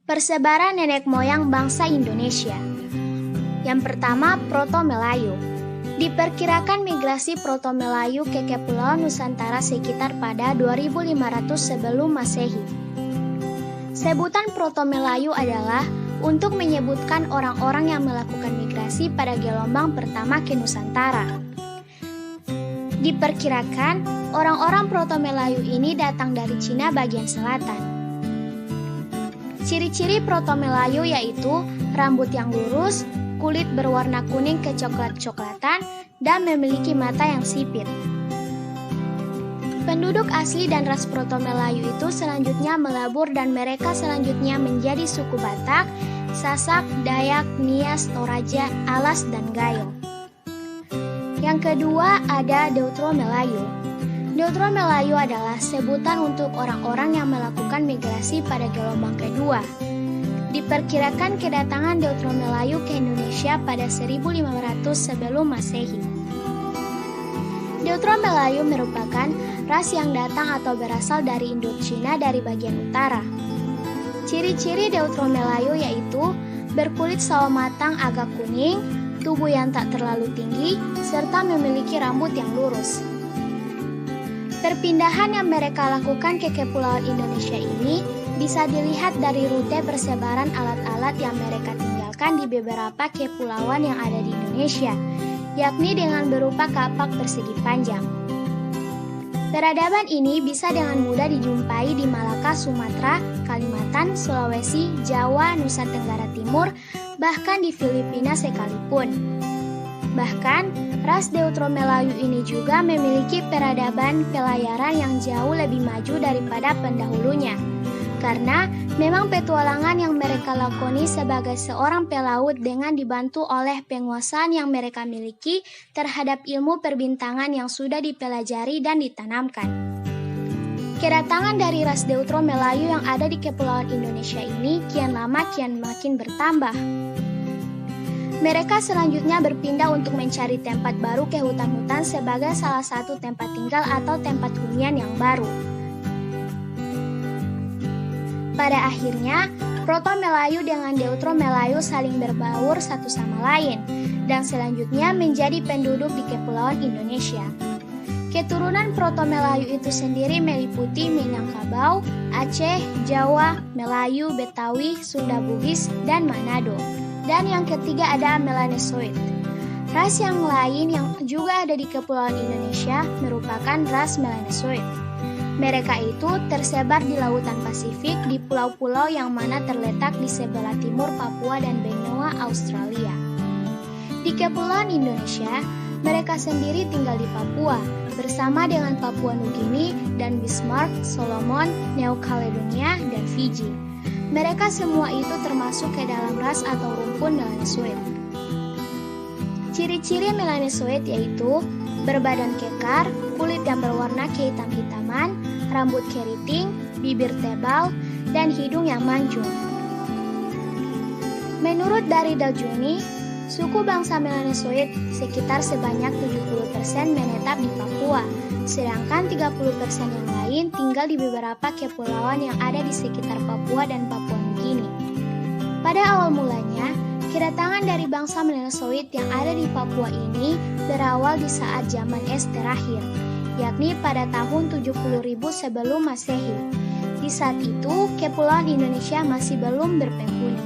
Persebaran nenek moyang bangsa Indonesia. Yang pertama, Proto-Melayu. Diperkirakan migrasi Proto-Melayu ke Kepulauan Nusantara sekitar pada 2500 sebelum Masehi. Sebutan Proto-Melayu adalah untuk menyebutkan orang-orang yang melakukan migrasi pada gelombang pertama ke Nusantara. Diperkirakan orang-orang Proto-Melayu ini datang dari Cina bagian selatan. Ciri-ciri Proto-Melayu yaitu rambut yang lurus, kulit berwarna kuning kecoklat-coklatan, dan memiliki mata yang sipit. Penduduk asli dan ras Proto-Melayu itu selanjutnya melabur dan mereka selanjutnya menjadi suku Batak, Sasak, Dayak, Nias, Toraja, Alas, dan Gayo. Yang kedua ada Deutero-Melayu. Deutero-Melayu adalah sebutan untuk orang-orang yang melakukan migrasi pada gelombang kedua. Diperkirakan kedatangan Deutero-Melayu ke Indonesia pada 1500 sebelum Masehi. Deutero-Melayu merupakan ras yang datang atau berasal dari Indochina dari bagian utara. Ciri-ciri Deutero-Melayu yaitu berkulit sawo matang agak kuning, tubuh yang tak terlalu tinggi, serta memiliki rambut yang lurus. Perpindahan yang mereka lakukan ke Kepulauan Indonesia ini bisa dilihat dari rute persebaran alat-alat yang mereka tinggalkan di beberapa kepulauan yang ada di Indonesia, yakni dengan berupa kapak persegi panjang. Peradaban ini bisa dengan mudah dijumpai di Malaka, Sumatera, Kalimantan, Sulawesi, Jawa, Nusa Tenggara Timur, bahkan di Filipina sekalipun. Bahkan, ras Deutero-Melayu ini juga memiliki peradaban pelayaran yang jauh lebih maju daripada pendahulunya. Karena memang petualangan yang mereka lakoni sebagai seorang pelaut dengan dibantu oleh penguasaan yang mereka miliki terhadap ilmu perbintangan yang sudah dipelajari dan ditanamkan. Kedatangan dari ras Deutero-Melayu yang ada di Kepulauan Indonesia ini kian lama kian makin bertambah. Mereka selanjutnya berpindah untuk mencari tempat baru ke hutan-hutan sebagai salah satu tempat tinggal atau tempat hunian yang baru. Pada akhirnya, Proto-Melayu dengan Deutero-Melayu saling berbaur satu sama lain, dan selanjutnya menjadi penduduk di Kepulauan Indonesia. Keturunan Proto-Melayu itu sendiri meliputi Minangkabau, Aceh, Jawa, Melayu, Betawi, Sunda Bugis, dan Manado. Dan yang ketiga ada Melanesoid. Ras yang lain yang juga ada di Kepulauan Indonesia merupakan ras Melanesoid. Mereka itu tersebar di lautan Pasifik di pulau-pulau yang mana terletak di sebelah timur Papua dan benua Australia. Di Kepulauan Indonesia, mereka sendiri tinggal di Papua bersama dengan Papua Nugini dan Bismarck, Solomon, New Caledonia, dan Fiji. Mereka semua itu termasuk ke dalam ras atau rumpun Melanesoid. Ciri-ciri Melanesoid yaitu berbadan kekar, kulit yang berwarna kehitam-hitaman, rambut keriting, bibir tebal, dan hidung yang mancung. Menurut dari Daljuni, suku bangsa Melanesoid sekitar sebanyak 70% menetap di Papua, sedangkan 30% yang lain tinggal di beberapa kepulauan yang ada di sekitar Papua dan Papua Nugini. Pada awal mulanya, kedatangan dari bangsa Melanesoid yang ada di Papua ini berawal di saat zaman es terakhir, yakni pada tahun 70.000 sebelum Masehi. Di saat itu, Kepulauan Indonesia masih belum berpenghuni.